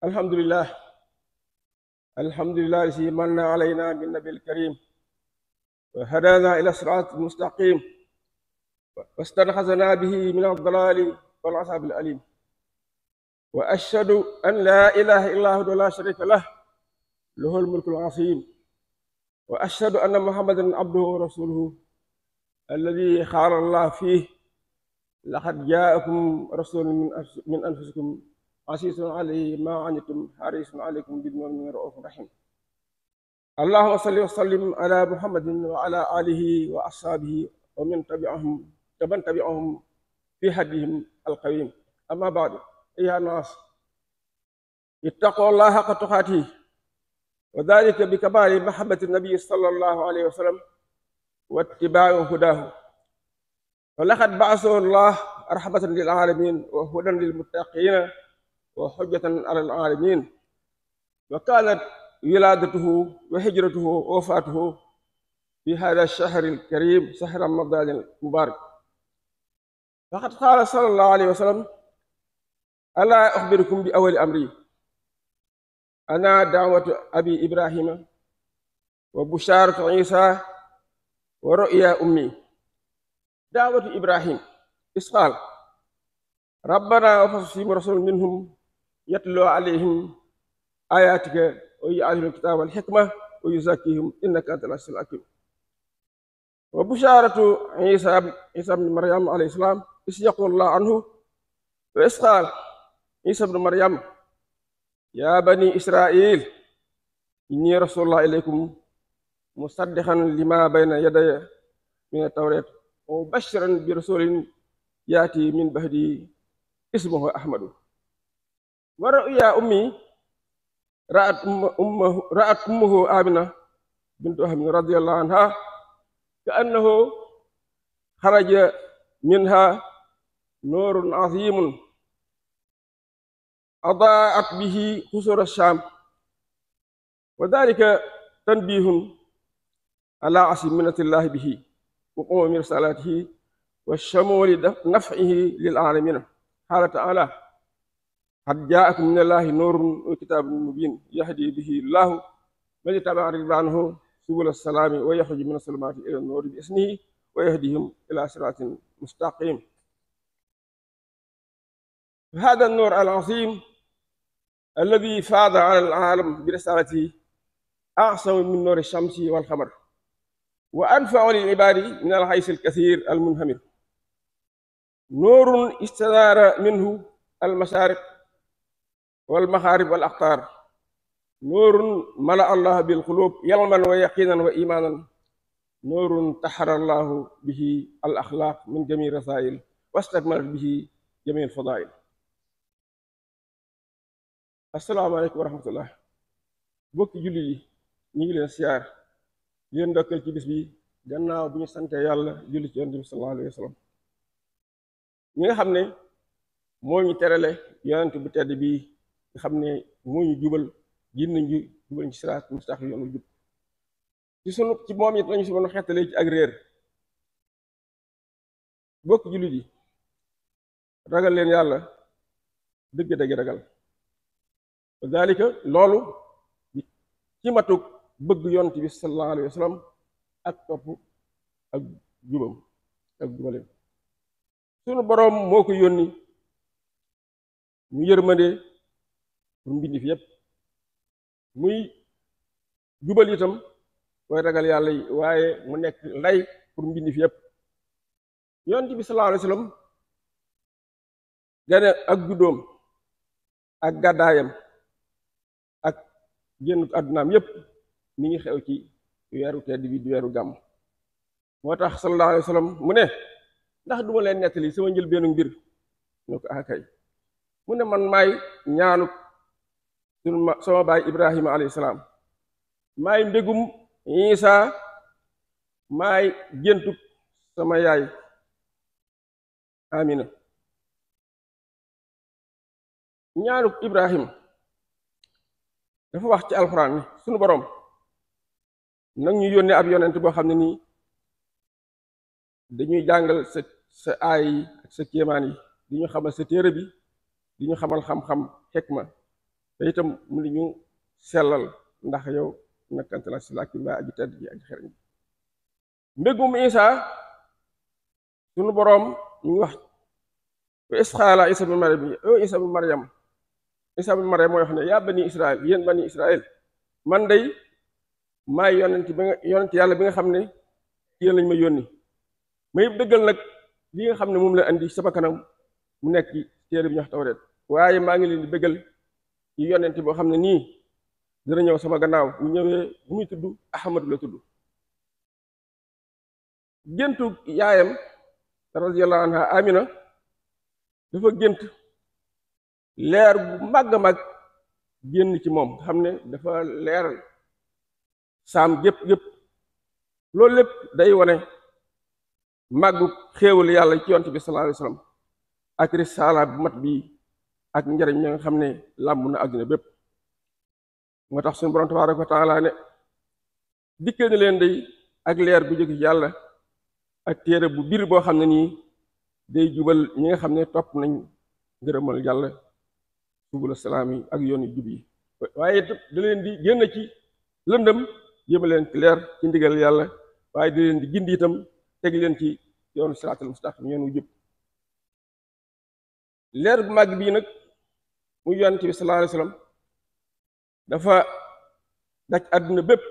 الحمد لله. الحمد لله الذي من علينا بالنبي الكريم وهدانا إلى الصراط المستقيم واستنقذنا به من الضلال والعذاب الأليم. وأشهد أن لا إله إلا هو لا شريك له له الملك العظيم. وأشهد أن محمدا عبده ورسوله الذي قال الله فيه: لقد جاءكم رسول من أنفسكم عزيز عليه ما عنتم حريص عليكم بالمؤمنين رؤوف رحيم. اللهم صل وسلم على محمد وعلى آله وأصحابه ومن تبعهم في هديهم القويم. أما بعد، أيها الناس، اتقوا الله حق تقاته، وذلك بكمال محبة النبي صلى الله عليه وسلم واتباع هداه. ولقد بعثه الله رحمة للعالمين وهدى للمتقين وحجة على العالمين. وكانت ولادته وهجرته ووفاته في هذا الشهر الكريم، شهر رمضان المبارك. فقد قال صلى الله عليه وسلم: ألا أخبركم بأول أمري؟ أنا دعوة أبي إبراهيم وبشارة عيسى ورؤيا أمي. دعوة إبراهيم إذ قال: ربنا وابعث فيهم رسولا منهم يتلو عليهم آياتك ويعلمهم الكتاب والحكمة ويزكيهم إنك أنت العزيز الحكيم. وبشارة عيسى بن مريم عليه السلام إذ يقول الله عنه: وإذ قال عيسى بن مريم يا بني إسرائيل إني رسول الله إليكم مصدقا لما بين يدي من التوراة ومبشرا برسول يأتي من بعدي اسمه أحمد. ورؤيا أمي رأت أمه آمنة بنت وهب رضي الله عنها كأنه خرج منها نور عظيم أضاءت به قصور الشام. وذلك تنبيه على عظيم منة الله به وقوم رسالاته والشمول نفعه للعالمين. قال تعالى: قد جاءكم من الله نور وكتاب مبين يهدي به الله من اتبع رضوانه سبل السلام ويخرج من الظلمات إلى النور بإذنه ويهديهم إلى صراط مستقيم. هذا النور العظيم الذي فاض على العالم برسالته أعظم من نور الشمس والقمر وأنفع للعباد من الحيث الكثير المنهمر. نور استنار منه المشارق والمغارب والأقطار. نور ملأ الله بالقلوب علما ويقينا وإيمانا. نور طهر الله به الأخلاق من جميع الرذائل واستكملت به جميع الفضائل. السلام عليكم ورحمة الله. bokki julli yi ñu ngi leen siyaar di leen ndokkeel ci bis bi gannaaw bi ñu sante yàlla julli ci yonent bi sallallahu alayhi wa sallam. ñi nga xam ne moo ñu terale yonent bu tedd bii nga xam ne moo ñu jubal nañu jubal ci siraat mustaqim yoonu jub ci moom it lañu si mën a xettalee ci ak réer. bokki julli yi ragal leen yàlla dëgg-dëgg ragal. dalika loolu ci matuk bëgg yonent bi sallallahu alayhi wa sallam ak topp ak jubam ak jubaleem. sunu boroom moo ko yónni mu yërmande pour mbindi fi yépp, muy jubal itam way ragal yàlla yi, waaye mu nekk lay pour mbindi fi yépp. yonent bi sallallahu alayhi wa sallam gane ak juddoom ak gàddaayam ak génn àddunaam yépp mi ngi xew ci weeru tedd bi di weeru gàmm. moo tax sallallahu alayhi wa sallam mu ne: ndax duma leen nettali sama njëlbeenu mbir? ñu ko akay. mu ne man maay ñaanu sama baay Ibrahima alayhi salaam, maay mbégum Isa, maay géntub sama yaay Amina. ñaanu Ibrahima dafa wax ci alxuraan ni sunu boroom nag ñu yónnee ab yonent boo xam ne nii dañuy jàngal sa aay yi ak sa kéemaan yi di ñu xamal sa téere bi di ñu xamal xam-xam xikma te itam mu di ñu sellal ndax yow nekkante la si làkki mbaa aji tedd ji aji xereñ mbégum Isa sunu boroom ñu ngi wax wa isxaala Isa bin Maryam bi o Isa bin Maryam Isa bin Maryam mooy wax ne yaa bani Israël yéen bani Israël man day maay yonent yàlla bi nga xam ne ci yéen lañ ma yónni ma yëpp dëggal nag li nga xam ne moom la andi sama kanam mu nekk ci téere bi ñu wax Tawreet waaye maa ngi leen di bëggal ci yonent boo xam ne nii dina ñëw sama gannaaw bu ñëwee bu muy tudd Ahmadu la tudd géntu yaayam radiyallahu anha Amina dafa gént leer bu màgg a mag génn ci moom xam ne dafa leeral saam gépp loolu lépp day wane màggu xéewal yàlla ci yonent bi sallallahu alayhi wasallam ak risaala bu mat bii ak njariñ ña nga xam ne làmb na àdduna bépp moo tax suñu borom tabaaraka wa taala ne dikkee na leen day ak leer bu jóge ci yàlla ak téere bu biir boo xam ne nii day jubal ñi nga xam ne topp nañ ngërëmal yàlla subula salaam yi ak yoon yu jub yi waaye da leen di génn ci lëndëm jëma leen ci leer ci ndigal yàlla waaye da leen di gindi itam teg leen ci yoonu siraatal mustaqim yoon wu jub leer bu màgg bii nag muy yonent bi sallallahu alayhi wasallam dafa daj àdduna bépp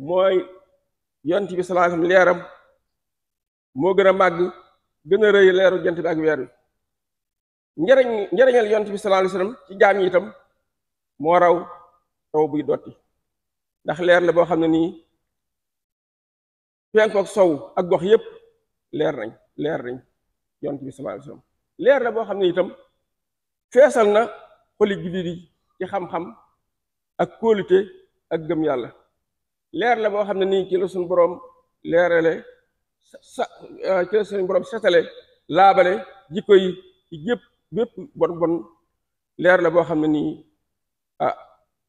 mooy yonent bi sallallahu alayhi wasallam leeram moo gën a màgg gën a rëy leeru jant bi ak weer wi njariñal yonent bi sallallahu alayhi wasallam ci jaam yi itam moo raw taw buy dotti ndax leer la boo xam ne nii penku ak sow ak gox yépp leer nañ yonent bi sallallahu alayhi wasallam leer la boo xam ne itam feesal na xoli jullit yi ci xam-xam ak kóolute ak gëm yàlla leer la boo xam ne nii ci la suñu boroom leerale ci la suñu boroom setale laabale jikko yi ci bépp bon leer la boo xam ne nii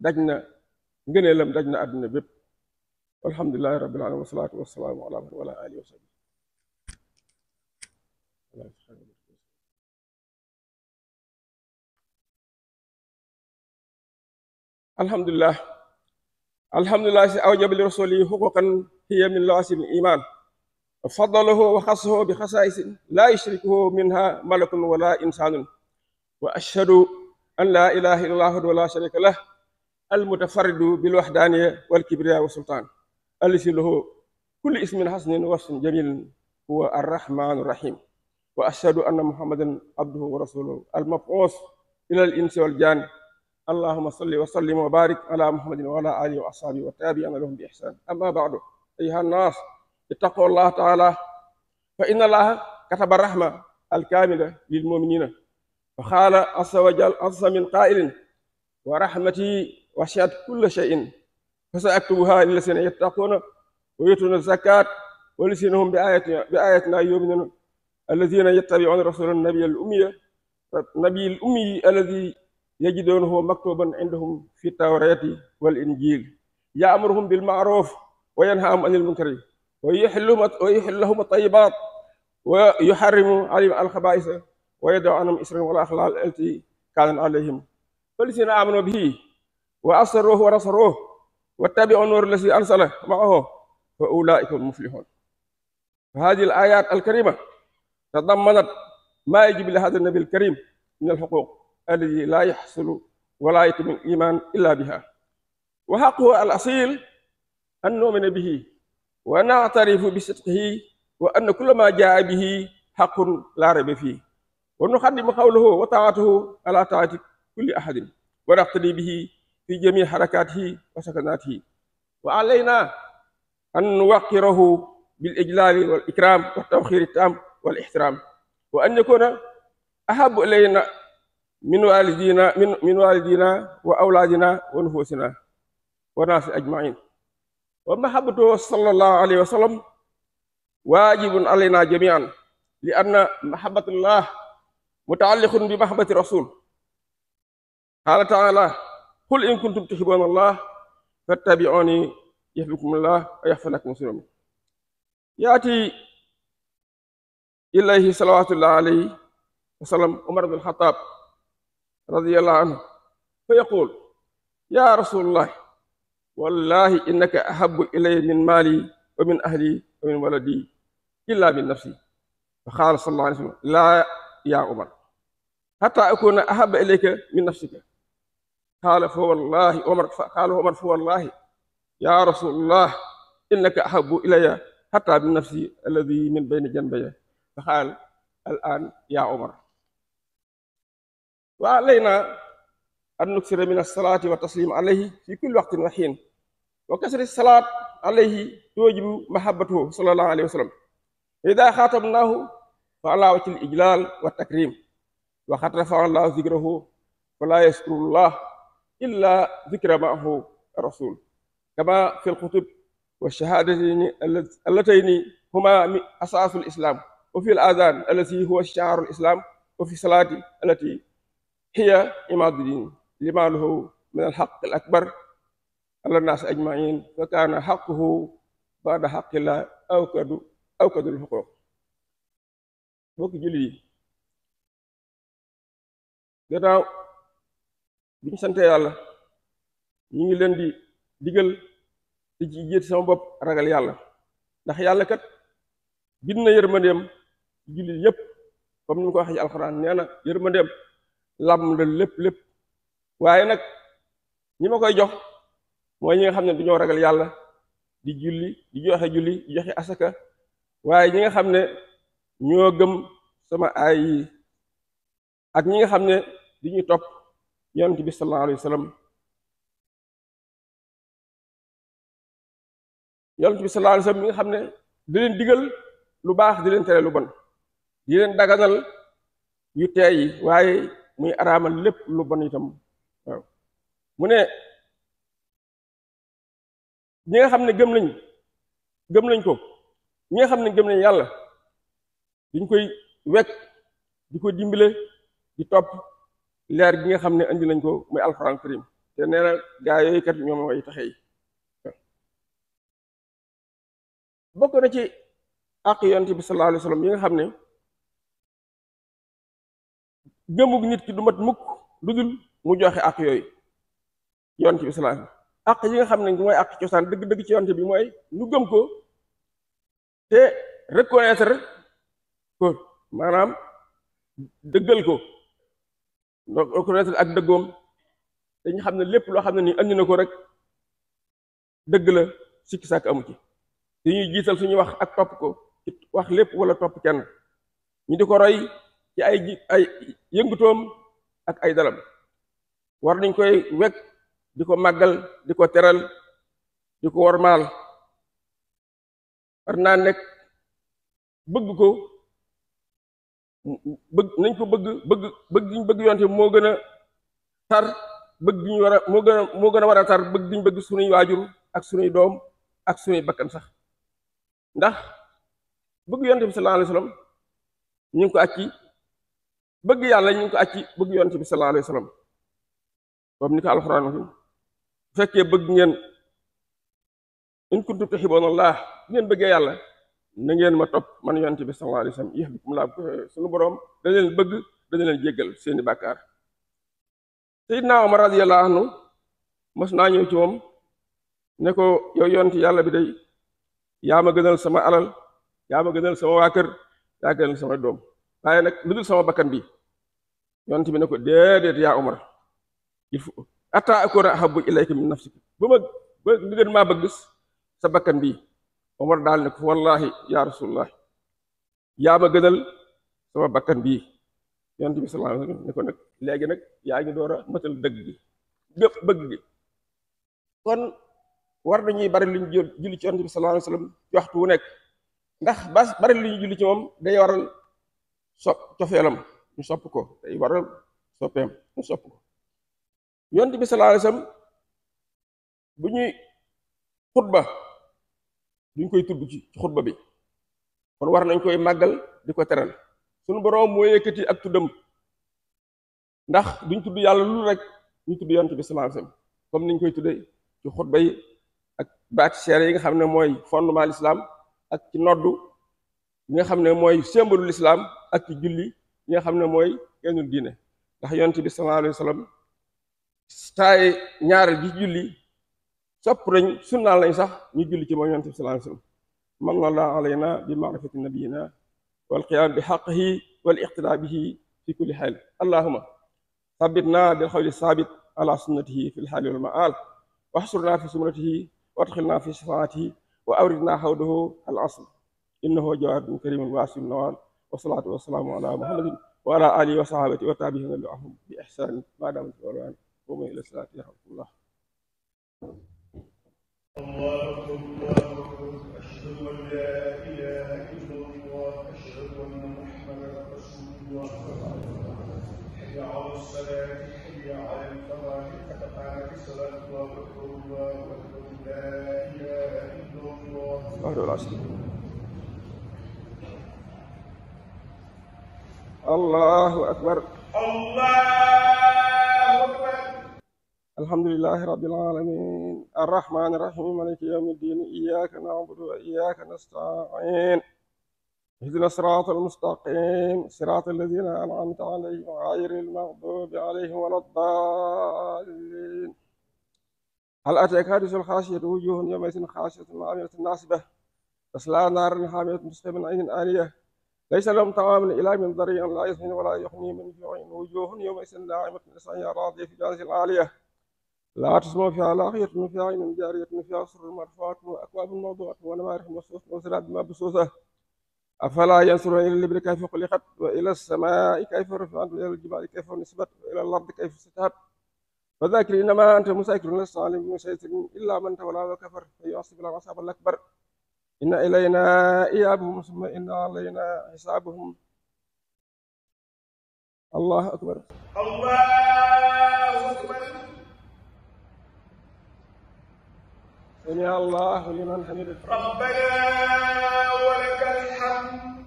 daj na ngëneelam daj na àdduna bépp alhamdulillahi rabbil alamin wasalaatu wasalaamu ala man wala alihi wa sahbihi alhamdulillah si awjaba li rasulihi xuquqan hiya min lawaasim iman wa faddalahu wa xassahu bi xasaa'isin laa yushrikuhu minha malakun wala insanun wa ashhadu an laa ilaha illallah wahdahu la sharika lah almutafarridu bil wahdaaniya wal kibriya wa sultaan allasi lahu kullu ismin hasnin wa wasfin jamilin huwa arrahmanu rahim wa ashhadu anna muhammadan abduhu wa rasuluhu almab'uus ila al insi wal jaani allahumma salli wa sallim wa barik ala muhammadin wa ala alihi wa ashabihi wa tabi'ina lahum bi ihsan amma ba'du ayyuha an-nas ittaqu allah ta'ala fa inna allaha kataba rahma al-kamila lil mu'minina wa qala azza wa jalla azza min qa'ilin wa rahmati wasi'at kulla shay'in fa sa'aktubuha lil ladzina yattaquna wa yu'tuna az-zakata wa ladzina hum bi ayatina yu'minun alladhina yattabi'una rasula an-nabiyya al-ummi alladhi yajidunahu maktuban indahum fi tawrati wal injil ya'muruhum bil ma'ruf wa yanhahum 'anil munkari wa yuhillu lahum at-tayyibat wa yuharrimu 'alayhim al-khaba'itha wa yada'u 'anhum israhum wal aghlal allati kanat 'alayhim فالذين آمنوا به وأسروه ونصروه واتبعوا النور الذي أنزل معه فأولئك هم المفلحون. فهذه الآيات الكريمة تضمنت ما يجب لهذا النبي الكريم من الحقوق التي لا يحصل ولا يتم الإيمان إلا بها، وحقه الأصيل أن نؤمن به ونعترف بصدقه وأن كل ما جاء به حق لا ريب فيه، ونقدم قوله وطاعته على طاعة كل أحد ونقتدي به في جميع حركاته وسكناته، وعلينا أن نوقره بالإجلال والإكرام والتوقير التام والاحترام، وأن يكون أحب إلينا من والدينا وأولادنا ونفوسنا والناس أجمعين. ومحبته صلى الله عليه وسلم واجب علينا جميعا، لأن محبة الله متعلق بمحبة الرسول. قال تعالى: قل إن كنتم تحبون الله فاتبعوني يحببكم الله ويغفر لكم ذنوبكم. يأتي إليه صلوات الله عليه وسلم عمر بن الخطاب رضي الله عنه فيقول يا رسول الله والله إنك أحب إلي من مالي ومن أهلي ومن ولدي إلا من نفسي. فقال صلى الله عليه وسلم لا يا عمر حتى أكون أحب إليك من نفسك. قال عمر فوالله يا رسول الله إنك أحب إلي حتى من نفسي الذي من بين جنبي. فقال الآن يا عمر. وعلينا أن نكثر من الصلاة والتسليم عليه في كل وقت وحين، وكثر الصلاة عليه توجب محبته صلى الله عليه وسلم. إذا خاطبناه فعلى وجه الإجلال والتكريم، وقد رفع الله ذكره فلا يذكر الله إلا ذكر معه الرسول، كما في الخطب والشهادتين اللتين هما أساس الإسلام، وفي الآذان الذي هو شعار الإسلام، وفي الصلاة التي هي عماد الدين، لما له من الحق الأكبر على الناس أجمعين، فكان حقه بعد حق الله أوكد الحقوق. bokk julli yi gannaaw bi ñu sante yàlla ñu ngi leen di digal di ci jiit sama bopp ragal yàlla, ndax yàlla kat bind na yërmandeem ci julli yépp, comme ni mu ko waxee ci alxuraan nee na yërmandeem làmm la lépp waaye nag ñi ma koy jox mooy ñi nga xam ne dañoo ragal yàlla di julli di joxe asaka, waaye ñi nga xam ne ñoo gëm sama aay yi ak ñi nga xam ne di ñuy topp yonent bi sallallahu alayhi wa sallam. yonent bi sallallahu alayhi wa sallam mi nga xam ne di leen digal lu baax di leen tere lu bon, di leen daganal yu teey yi waaye muy araamal lépp lu bon itam. waaw mu ne ñi nga xam ne gëm nañ ko, ñi nga xam ne gëm nañ yàlla diñ koy wekk di ko dimbale di topp leer gi nga xam ne andi nañ ko muy alxuraan karim, te nee na gaa yooyu kat ñoom way taxe yi. bokk na ci àq yonent bi sallallahu alayhi wa sallam yi nga xam ne gëmug nit ki du mat mukk lu dul mu joxe àq yooyu yonent bi sallallahu alayhi wa sallam. àq yi nga xam ne mooy àq cosaan dëgg-dëgg ci yonent bi mooy ñu gëm ko te reconnaître ko, maanaam dëggal ko, reconnaître ak dëggoom, dañu xam ne lépp loo xam ne nii andi na ko rek dëgg la, sikki sàkk amu ci. dañuy jiital suñu wax ak topp ko ci wax lépp wala topp kenn, ñu di ko roy ci ay yëngutoom ak ay dalam. war nañ koy wekk di ko màggal, di ko teral, di ko wormaal. war naa nekk bëgg ko, nañ ko bëgg ñu bëgg yonte moo gën a tar bëgg ñu war a moo gën a war a tar bëgg ñu bëgg suñuy waajur ak suñuy doom ak suñuy bakkan sax, ndax bëgg yonte bi sallallahu alayhi wa sallam ñu ngi ko acci bëgg yàlla, ñu ngi ko acci bëgg yonte bi sallallahu alayhi wa sallam. comme ni ko alxuraan waxi bu fekkee bëgg ngeen in kuntum tuhibbuuna Allah, ngeen bëggee yàlla na ngeen ma topp man yonent bi sallallahu alayhi wa sallam yuhbibkumullah. suñu boroom dañu leen bëgg, dañu leen jéggal seeni bàkkaar. Seydina Omar radiyallahu anhu mos naa ñëw ci moom ne ko yow yonent yàlla bi day yaa ma gënal sama alal, yaa ma gënal sama waa kër, yaa gënal sama doom, waaye nag lu dul sama bakkan bi. yonent bi ne ko déedéet yaa Omar, il faut atta akuna ahabbu ilayka min nafsika, ba gën maa bëgg sa bakkan bi. Omar daal ne ko wallahi ya rasulullah yaa ma gënal sama bakkan bii. yonent bi sallallahu alayhi wa sallam ne ko nag léegi nag yaa ngi door a matal dëgg gi gépp bëgg gi. kon war nañuy bari lu ñu julli ci yonent bi sallallahu alayhi wa sallam ci waxtu wu nekk, ndax bari lu ñu julli ci moom day waral cofeelam ñu sopp ko, day waral soppeem ñu sopp ko. yonent bi sallallahu alayhi wa sallam bu ñuy xutba duñ koy tudd ci xutba bi, kon war nañ koy màggal di ko teral. sunu boroom moo yëkkati ak tuddam, ndax duñ tudd yàlla lu rek ñu tudd yonent bi sallallahu alayhi wasallam, comme niñ koy tuddee ci xutba yi ak baati seere yi nga xam ne mooy fondement l'islam, ak ci noddu yi nga xam ne mooy symbole l'islam, ak ci julli yi nga xam ne mooy kennul diine. ndax yonent bi sallallahu alayhi wasallam saay ñaareel gi julli sopp nañ sunnaal nañ sax ñu julli ci moom yonent bi sallallahu alayhi wasallam man Allah alayna bi ma'rifati nabiyina wal qiyam bi haqqihi wal iqtidaa bihi fi kulli haal allahumma sabbitna bil qawli saabit ala sunnatihi fil haali wal ma'aal واحشرنا في سمرته وادخلنا في شفاعته وأوردنا حوضه العصر إنه جواد كريم واسع النوال والصلاة والسلام على محمد وعلى آله وصحابته وتابعين لهم بإحسان ما دام في القرآن ومن إلى الصلاة يرحمكم الله. الله أكبر أشهد أن لا إله إلا الله أشهد أن محمدا رسول الله حي على الصلاة حي على الفلاح قد قامت الصلاة الله أكبر الله أكبر لا إله إلا الله الله أكبر الله أكبر الحمد لله رب العالمين الرحمن الرحيم مالك يوم الدين إياك نعبد وإياك نستعين اهدنا الصراط المستقيم صراط الذين أنعمت عليهم غير المغضوب عليهم ولا الضالين هل أتاك حديث الخاشية وجوه يومئذ خاشعة عاملة ناصبة تصلى نارا حامية تسقى من عين آنية ليس لهم طعام إلا من ضريع لا يسمن ولا يغني من جوع وجوه يومئذ ناعمة تسعى راضية في جنة عالية لا تسمع فيها لاغية فيها عين جارية فيها سرر مرفوعة وأكواب موضوعة ونمارق مصفوفة وزراب مبثوثة أفلا ينظرون إلى الإبل كيف خلقت وإلى السماء كيف رفعت وإلى الجبال كيف نصبت وإلى الأرض كيف سطحت فذاكر إنما أنت مسيطر لست عليهم بمسيطر إلا من تولى وكفر فيعصب العذاب الأكبر إن إلينا إيابهم ثم إن علينا حسابهم. الله أكبر الله أكبر سمع الله لمن حمده ربنا ولك الحمد.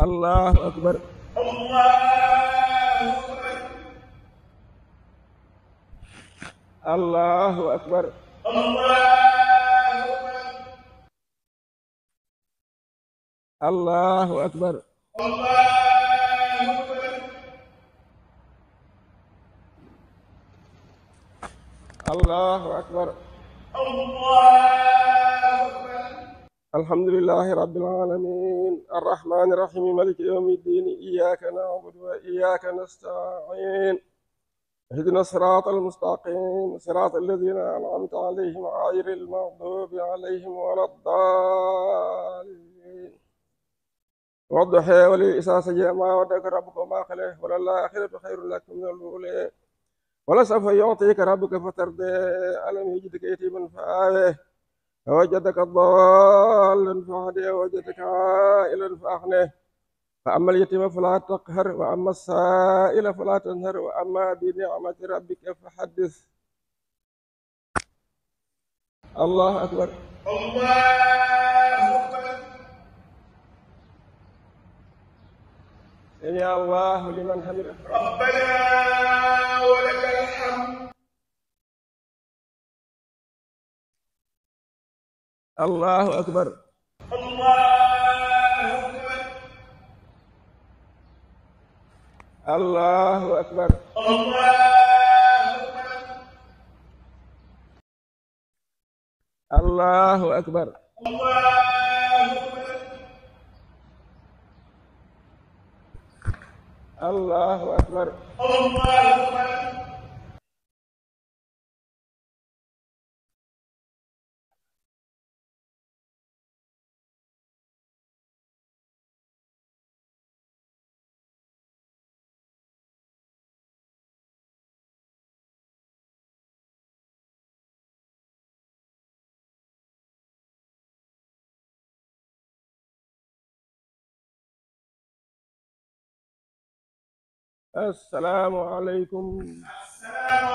الله أكبر الله أكبر الله أكبر الله الله أكبر أكبر الله الله أكبر أكبر الله أكبر. الحمد لله رب العالمين الرحمن الرحيم مالك يوم الدين إياك نعبد وإياك نستعين اهدنا الصراط المستقيم صراط الذين أنعمت عليهم غير المغضوب عليهم ولا الضالين والضحى والإساء سجى ما ودك ربك وما خلاه وللآخرة خير لك من الأولى ولسوف يعطيك ربك فترضى ألم يجدك يتيما فآوى ووجدك ضالا فهدى ووجدك عائلا فأغنى فأما اليتيم فلا تقهر وأما السائل فلا تنهر وأما بنعمة ربك فحدث. الله أكبر الله أكبر سمع الله لمن حمده ربنا ولك الحمد. الله أكبر الله أكبر الله أكبر الله الله أكبر أكبر الله الله أكبر أكبر الله أكبر. السلام عليكم السلام